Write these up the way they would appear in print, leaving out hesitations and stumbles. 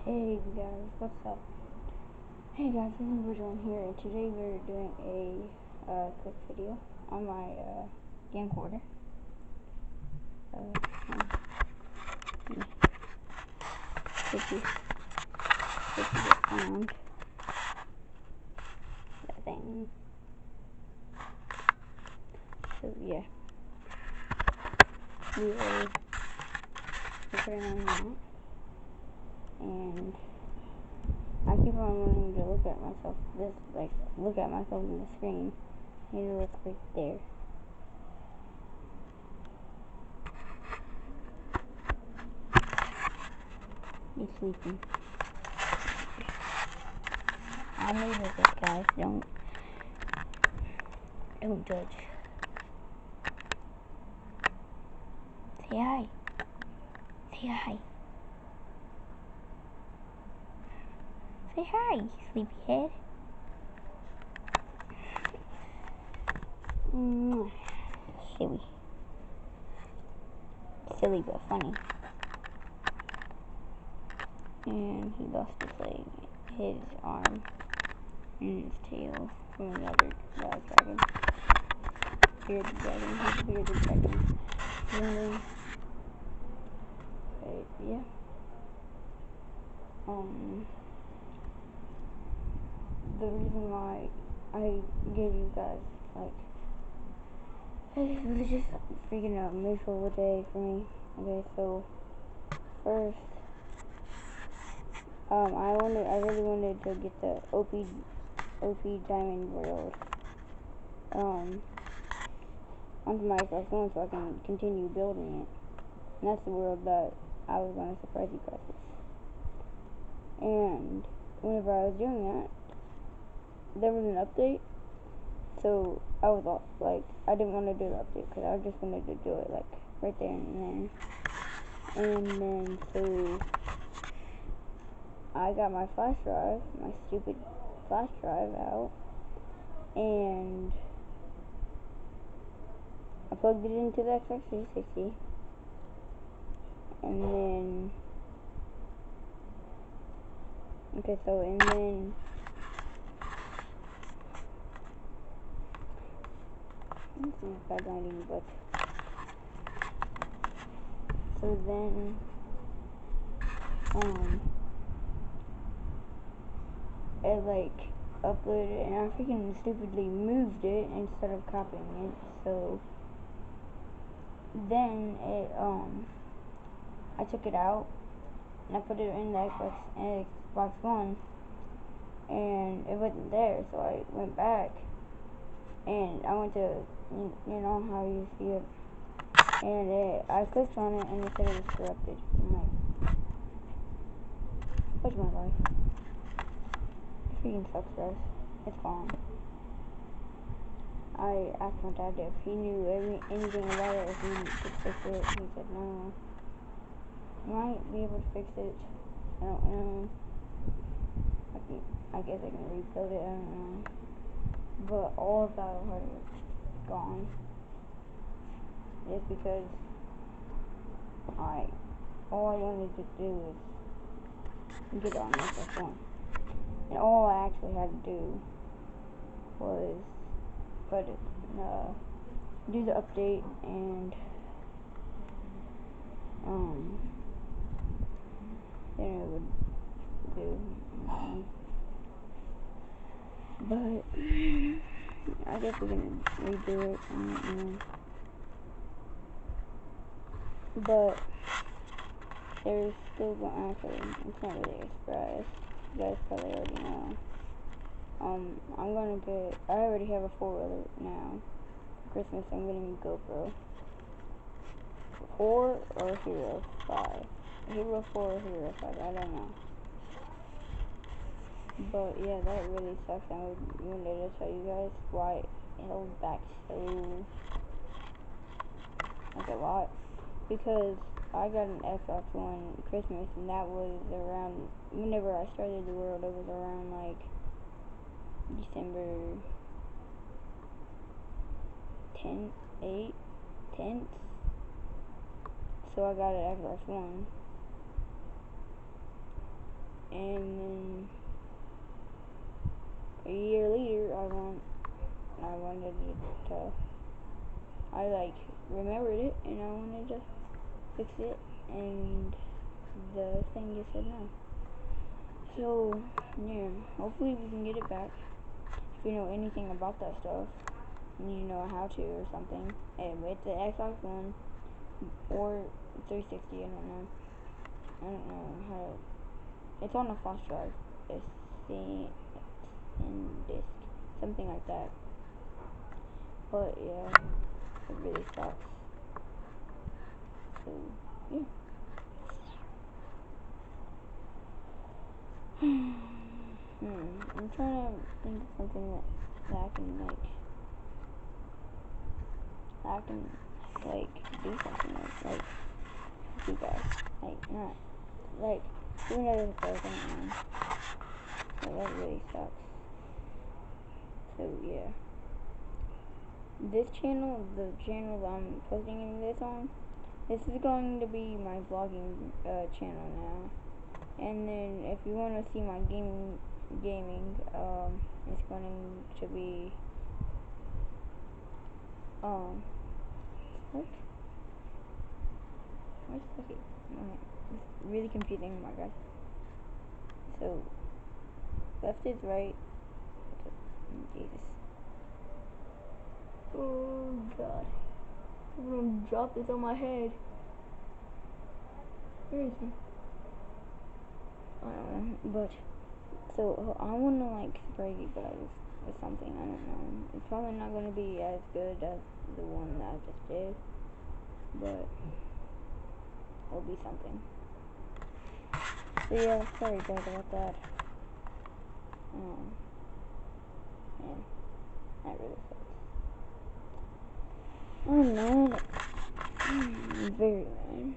Hey guys, what's up? Hey guys, this is Bridget here, and today we're doing a quick video on my camcorder. If you get found that thing. So yeah, we are recording on that, and I keep on wanting to look at myself, look at myself in the screen. I need to look right there. He's sleeping. I'm new to this, guys. Don't judge. Say hi. Say hi. Say hi, sleepyhead. Silly. Silly but funny. And he lost his arm, and his tail from another dragon. Bearded dragon. He's a bearded dragon. But yeah. The reason why I gave you guys, it was just freaking out miserable day for me. Okay, so first, I really wanted to get the OP Diamond World, onto my Xbox One so I can continue building it. And that's the world that I was going to surprise you guys with. And whenever I was doing that, there was an update, so I was off. I didn't want to do the update because I just wanted to do it right there and then. And then so I got my flash drive, my stupid flash drive out, and I plugged it into the Xbox 360, and then this is bad lighting, but so then it uploaded, and I freaking stupidly moved it instead of copying it. So then I took it out and I put it in the Xbox One, and it wasn't there. So I went back and I went to you know how you see it, and I clicked on it and it said it was corrupted. I'm like, what's my life? It freaking sucks, guys. It's gone. I asked my dad if he knew anything about it, if he could fix it. He said no. Might be able to fix it. I don't know. I guess I can rebuild it. I don't know. But all of that hard work is gone. Just because all I wanted to do was get it on Xbox One. And all I actually had to do was do the update and then it would do. But I guess we can redo it. But there's still going it's not really a surprise. You guys probably already know. I already have a 4-wheeler now. For Christmas, I'm getting a GoPro 4 or Hero 5. Hero 4 or Hero 5, I don't know. But yeah, that really sucks. I wanted to tell you guys why it held back so a lot. Because I got an Xbox One Christmas, and that was around whenever I started the world. It was around December 10th. So I got an Xbox One. and then a year later, I like remembered it, and I wanted to fix it, and the thing just said no. So yeah, hopefully we can get it back. If you know anything about that stuff, and you know how to or something, and with the Xbox One or 360, I don't know how to. It's on a flash drive. It's in disk, something like that. But yeah, it really sucks. So yeah. I'm trying to think of something that I can do something like you guys, like not like do another thing. That really sucks. So yeah, this channel, the channel that I'm posting this on, this is going to be my vlogging channel now. And then if you want to see my gaming, it's going to be what? Okay. It's really confusing, my guys. So left is right. Jesus. Oh God. I'm gonna drop this on my head. Where is he? I don't know, but so I want to like spray you guys with something. I don't know. It's probably not gonna be as good as the one that I just did, but it'll be something. So yeah, sorry guys about that. Yeah, that really sucks. I'm mad. I'm very mad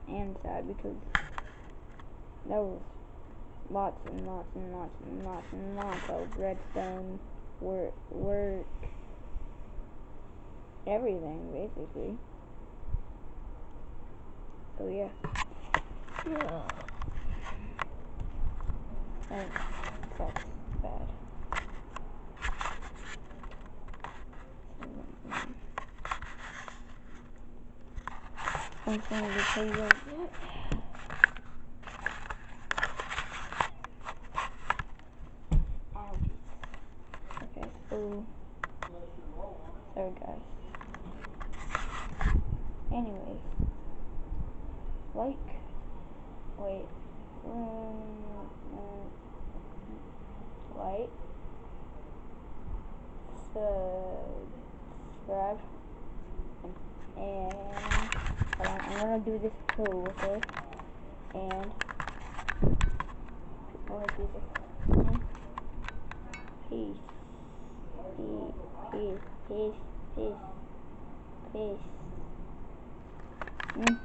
and sad because that was lots and lots and lots and lots and lots of redstone work, everything basically. So yeah. That sucks bad. I'm trying to tell you guys that. Okay, so sorry guys. Anyways, wait, like, subscribe, and I'm gonna do this too, okay? And I'm gonna do this. Peace. Peace. Peace. Peace. Peace.